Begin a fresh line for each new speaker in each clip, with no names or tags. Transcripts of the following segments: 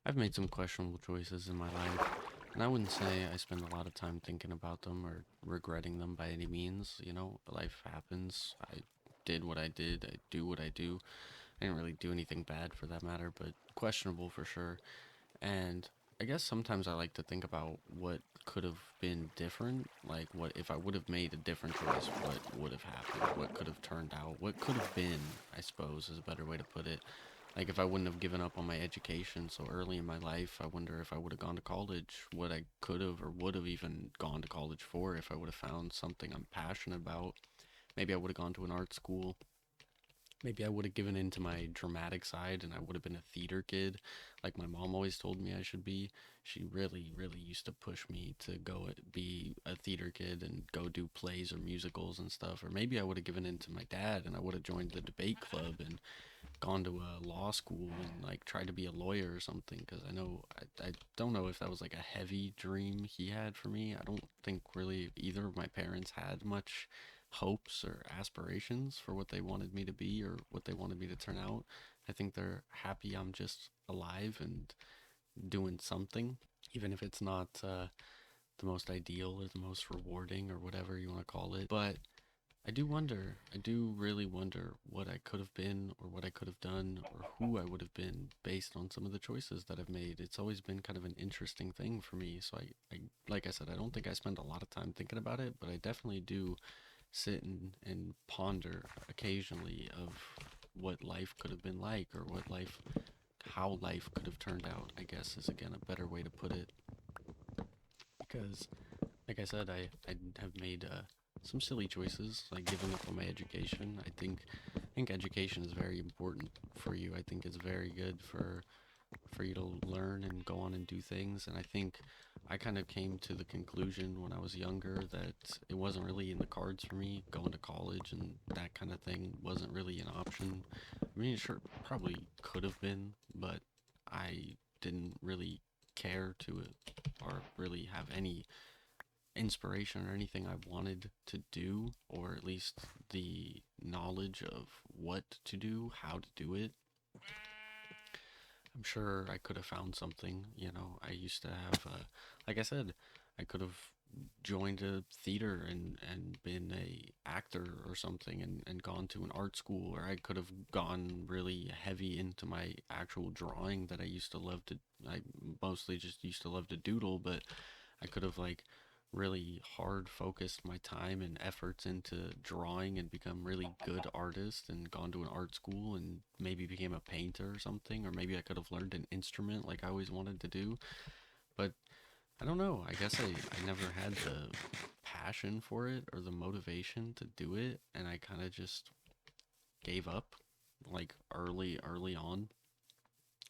I've made some questionable choices in my life, and I wouldn't say I spend a lot of time thinking about them or regretting them by any means. Life happens. I did what I did. I do what I do. I didn't really do anything bad for that matter, but questionable for sure. And I guess sometimes I like to think about what could have been different. Like, what if I would have made a different choice? What would have happened? What could have turned out? What could have been, I suppose, is a better way to put it. Like, if I wouldn't have given up on my education so early in my life, I wonder if I would have gone to college, what I could have or would have even gone to college for if I would have found something I'm passionate about. Maybe I would have gone to an art school. Maybe I would have given in to my dramatic side and I would have been a theater kid, like my mom always told me I should be. She really, really used to push me to go be a theater kid and go do plays or musicals and stuff. Or maybe I would have given in to my dad and I would have joined the debate club and gone to a law school and like tried to be a lawyer or something. Because I don't know if that was like a heavy dream he had for me. I don't think really either of my parents had much hopes or aspirations for what they wanted me to be or what they wanted me to turn out. I think they're happy I'm just alive and doing something, even if it's not the most ideal or the most rewarding or whatever you want to call it. But I do wonder, I do really wonder what I could have been or what I could have done or who I would have been based on some of the choices that I've made. It's always been kind of an interesting thing for me. So like I said, I don't think I spend a lot of time thinking about it, but I definitely do sit and ponder occasionally of what life could have been like or how life could have turned out, I guess is again a better way to put it. Because like I said, I have made some silly choices, like giving up on my education. I think education is very important for you. I think it's very good for you to learn and go on and do things. And I think I kind of came to the conclusion when I was younger that it wasn't really in the cards for me going to college and that kind of thing wasn't really an option. I mean, sure, probably could have been, but I didn't really care to it or really have any inspiration or anything I wanted to do, or at least the knowledge of what to do, how to do it. I'm sure I could have found something. I used to have, like I said, I could have joined a theater and been a actor or something and gone to an art school, or I could have gone really heavy into my actual drawing that I used to love to. I mostly just used to love to doodle, but I could have like really hard focused my time and efforts into drawing and become really good artist and gone to an art school and maybe became a painter or something, or maybe I could have learned an instrument like I always wanted to do. But I don't know, I guess I never had the passion for it or the motivation to do it, and I kind of just gave up like early on.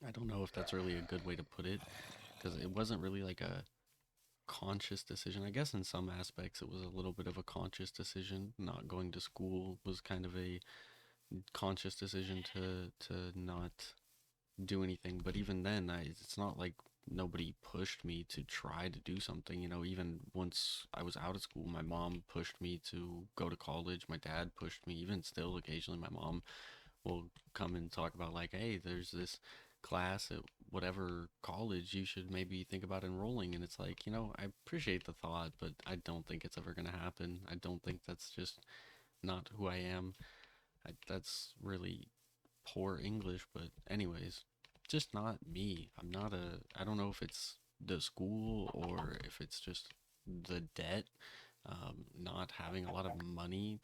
I don't know if that's really a good way to put it, because it wasn't really like a conscious decision. I guess in some aspects it was a little bit of a conscious decision. Not going to school was kind of a conscious decision to not do anything. But even then, it's not like nobody pushed me to try to do something. Even once I was out of school, my mom pushed me to go to college. My dad pushed me. Even still, occasionally, my mom will come and talk about like, hey, there's this class at whatever college you should maybe think about enrolling. And it's like, I appreciate the thought, but I don't think it's ever going to happen. I don't think that's just not who I am. That's really poor English, but anyways, just not me. I don't know if it's the school or if it's just the debt, not having a lot of money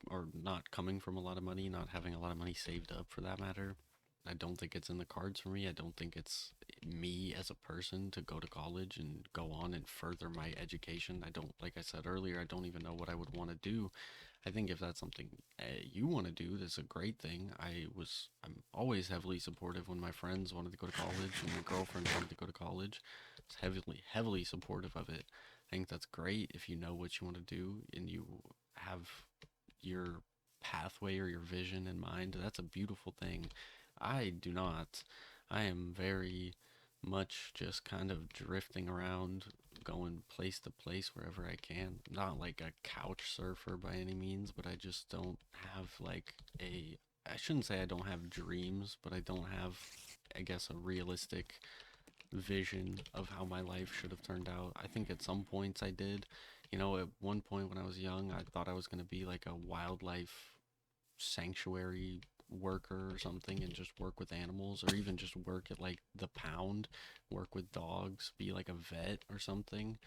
or not coming from a lot of money, not having a lot of money saved up for that matter. I don't think it's in the cards for me. I don't think it's me as a person to go to college and go on and further my education. Like I said earlier, I don't even know what I would want to do. I think if that's something you want to do, that's a great thing. I'm always heavily supportive when my friends wanted to go to college and my girlfriend wanted to go to college. It's heavily supportive of it. I think that's great if you know what you want to do and you have your pathway or your vision in mind. That's a beautiful thing. I do not. I am very much just kind of drifting around, going place to place wherever I can. Not like a couch surfer by any means, but I just don't have like a I shouldn't say I don't have dreams, but I don't have, I guess, a realistic vision of how my life should have turned out. I think at some points I did. You know, at one point when I was young, I thought I was going to be like a wildlife sanctuary worker or something and just work with animals, or even just work at like the pound, work with dogs, be like a vet or something.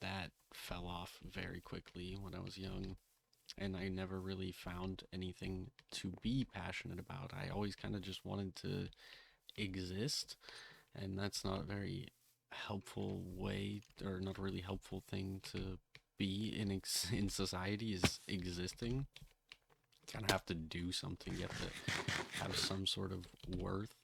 That fell off very quickly when I was young, and I never really found anything to be passionate about. I always kind of just wanted to exist, and that's not a very helpful way, or not a really helpful thing to be in society, is existing. You kind of have to do something. You have to have some sort of worth.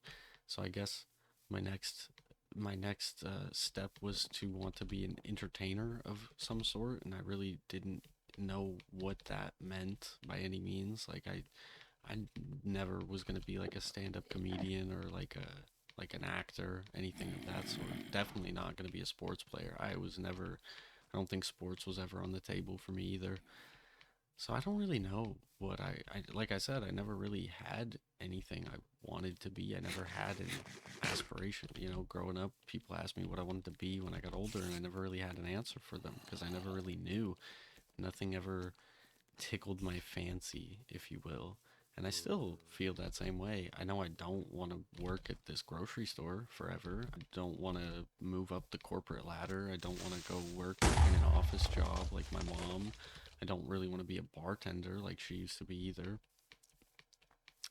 So I guess my next my next step was to want to be an entertainer of some sort, and I really didn't know what that meant by any means. Like I never was gonna be like a stand-up comedian or like an actor, anything of that sort. Definitely not gonna be a sports player. I was never. I don't think sports was ever on the table for me either. So I don't really know what I like I said, I never really had anything I wanted to be. I never had an aspiration. You know, growing up, people asked me what I wanted to be when I got older, and I never really had an answer for them because I never really knew. Nothing ever tickled my fancy, if you will. And I still feel that same way. I know I don't want to work at this grocery store forever. I don't want to move up the corporate ladder. I don't want to go work in an office job like my mom. I don't really want to be a bartender like she used to be either.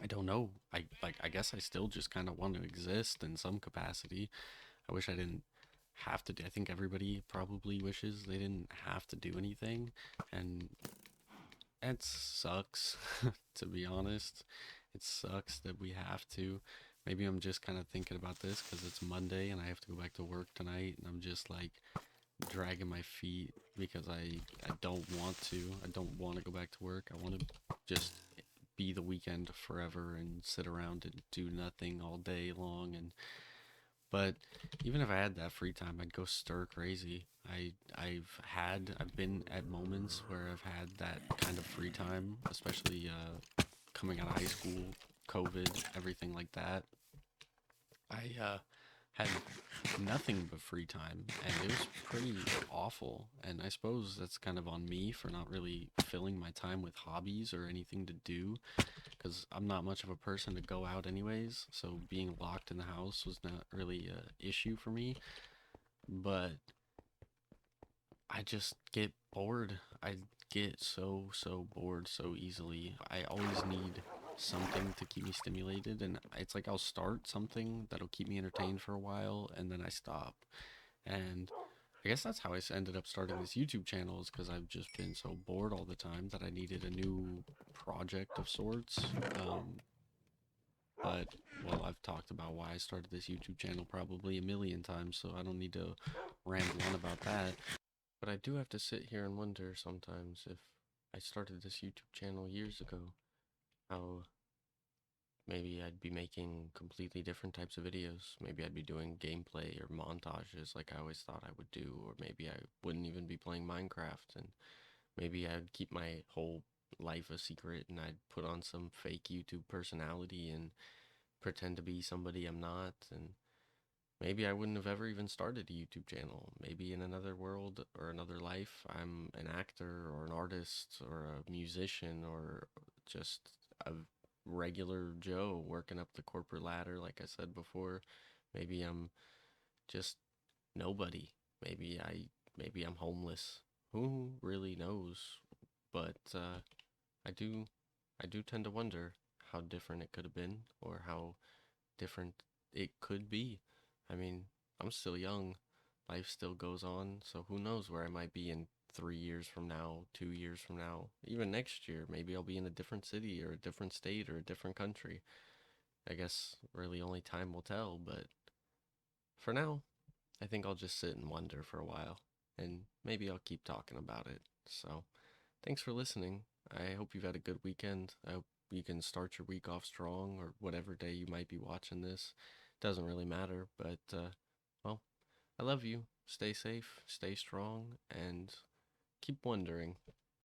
I don't know. I guess I still just kind of want to exist in some capacity. I wish I didn't have to do. I think everybody probably wishes they didn't have to do anything, and it sucks, to be honest. It sucks that we have to. Maybe I'm just kind of thinking about this because it's Monday and I have to go back to work tonight, and I'm just like dragging my feet because I don't want to. I don't want to go back to work. I want to just be the weekend forever and sit around and do nothing all day long. And but even if I had that free time, I'd go stir crazy. I've been at moments where I've had that kind of free time, especially coming out of high school, COVID, everything like that. I had nothing but free time, and it was pretty awful. And I suppose that's kind of on me for not really filling my time with hobbies or anything to do, because I'm not much of a person to go out anyways. So being locked in the house was not really a issue for me. But I just get bored. I get so bored so easily. I always need something to keep me stimulated, and it's like I'll start something that'll keep me entertained for a while, and then I stop. And I guess that's how ended up starting this YouTube channel, is because I've just been so bored all the time that I needed a new project of sorts. But well, I've talked about why I started this YouTube channel probably a million times, so I don't need to ramble on about that. But I do have to sit here and wonder sometimes if I started this YouTube channel years ago, how maybe I'd be making completely different types of videos. Maybe I'd be doing gameplay or montages like I always thought I would do, or maybe I wouldn't even be playing Minecraft, and maybe I'd keep my whole life a secret and I'd put on some fake YouTube personality and pretend to be somebody I'm not, and maybe I wouldn't have ever even started a YouTube channel. Maybe in another world or another life, I'm an actor or an artist or a musician or just a regular Joe working up the corporate ladder, like I said before. Maybe I'm just nobody. Maybe I'm homeless. Who really knows? But I do I do tend to wonder how different it could have been, or how different it could be. I mean, I'm still young. Life still goes on, so who knows where I might be in 3 years from now, 2 years from now, even next year. Maybe I'll be in a different city or a different state or a different country. I guess really only time will tell, but for now, I think I'll just sit and wonder for a while, and maybe I'll keep talking about it. So, thanks for listening. I hope you've had a good weekend. I hope you can start your week off strong, or whatever day you might be watching this. Doesn't really matter, but well, I love you. Stay safe, stay strong, and keep wondering.